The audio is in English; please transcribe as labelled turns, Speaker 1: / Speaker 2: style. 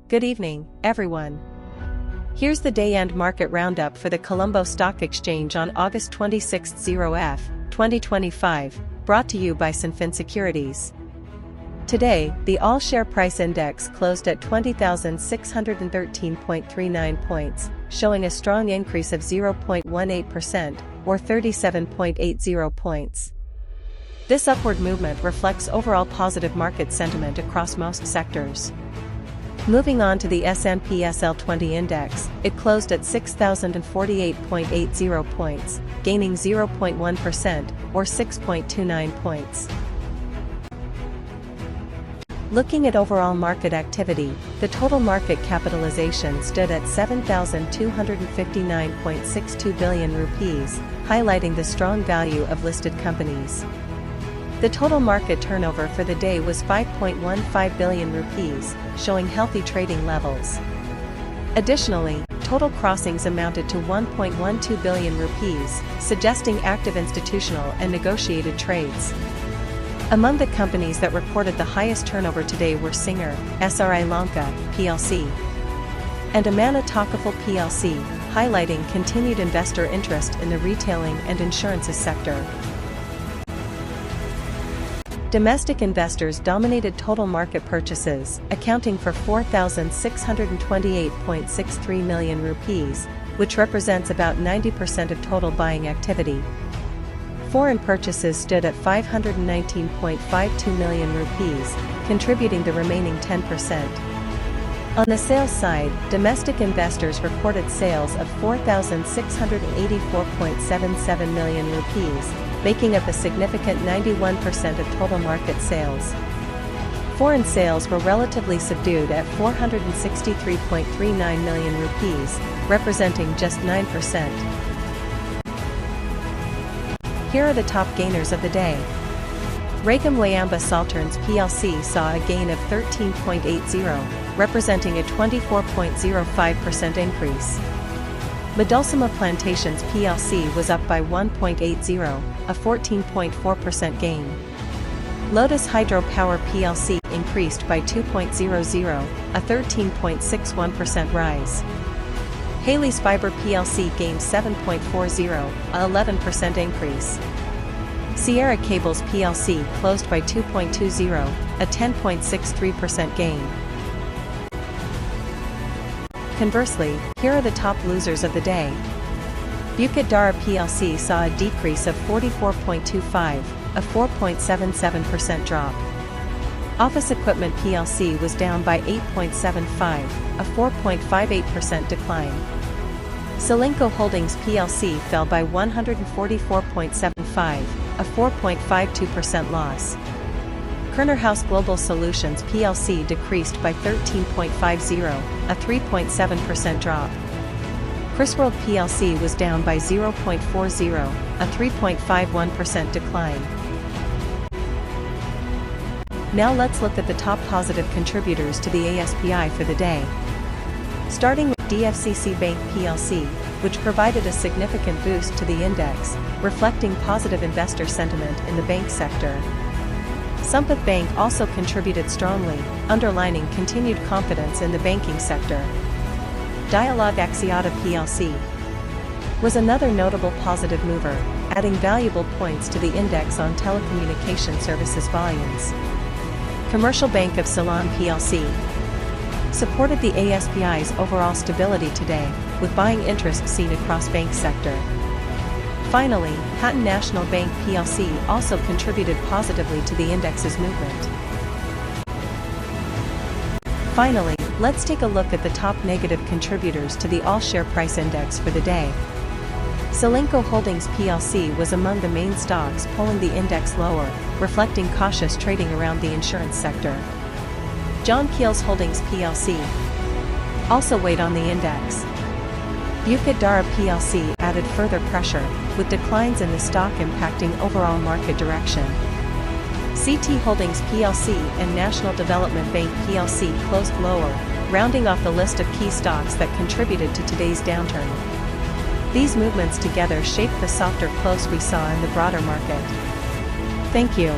Speaker 1: Good evening, everyone. Here's the day-end market roundup for the Colombo Stock Exchange on August 26, 0F, 2025, brought to you by Sinfin Securities. Today, the all-share price index closed at 20,613.39 points, showing a strong increase of 0.18%, or 37.80 points. This upward movement reflects overall positive market sentiment across most sectors. Moving on to the S&P SL20 index, it closed at 6,048.80 points, gaining 0.1%, or 6.29 points. Looking at overall market activity, the total market capitalization stood at 7,259.62 billion rupees, highlighting the strong value of listed companies. The total market turnover for the day was 5.15 billion rupees, showing healthy trading levels. Additionally, total crossings amounted to 1.12 billion rupees, suggesting active institutional and negotiated trades. Among the companies that reported the highest turnover today were Singer, SRI Lanka, plc, and Amana Takaful plc, highlighting continued investor interest in the retailing and insurances sector. Domestic investors dominated total market purchases, accounting for 4,628.63 million rupees, which represents about 90% of total buying activity. Foreign purchases stood at 519.52 million rupees, contributing the remaining 10%. On the sales side, domestic investors reported sales of 4,684.77 million rupees, making up a significant 91% of total market sales. Foreign sales were relatively subdued at 463.39 million rupees, representing just 9%. Here are the top gainers of the day. Regum Wayamba Salterns plc saw a gain of 13.80, representing a 24.05% increase. Medulsima Plantations plc was up by 1.80, a 14.4% gain. Lotus Hydropower plc increased by 2.00, a 13.61% rise. Haley's Fiber plc gained 7.40, a 11% increase. Sierra Cables plc closed by 2.20, a 10.63% gain. Conversely, here are the top losers of the day. Bukit Dara plc saw a decrease of 44.25, a 4.77% drop. Office Equipment plc was down by 8.75, a 4.58% decline. Selenco Holdings plc fell by 144.75, a 4.52% loss. Kerner House Global Solutions plc decreased by 13.50, a 3.7% drop. Chrisworld plc was down by 0.40, a 3.51% decline. Now let's look at the top positive contributors to the ASPI for the day. Starting with DFCC Bank plc, which provided a significant boost to the index, reflecting positive investor sentiment in the bank sector. Sampath Bank also contributed strongly, underlining continued confidence in the banking sector. Dialog Axiata plc was another notable positive mover, adding valuable points to the index on telecommunication services volumes. Commercial Bank of Ceylon plc supported the ASPI's overall stability today, with buying interest seen across bank sector. Finally, Hatton National Bank plc also contributed positively to the index's movement. Finally, let's take a look at the top negative contributors to the all-share price index for the day. Selenco Holdings plc was among the main stocks pulling the index lower, reflecting cautious trading around the insurance sector. John Keells Holdings plc also weighed on the index. Bukit Dara plc added further pressure, with declines in the stock impacting overall market direction. CT Holdings plc and National Development Bank plc closed lower, rounding off the list of key stocks that contributed to today's downturn. These movements together shaped the softer close we saw in the broader market. Thank you.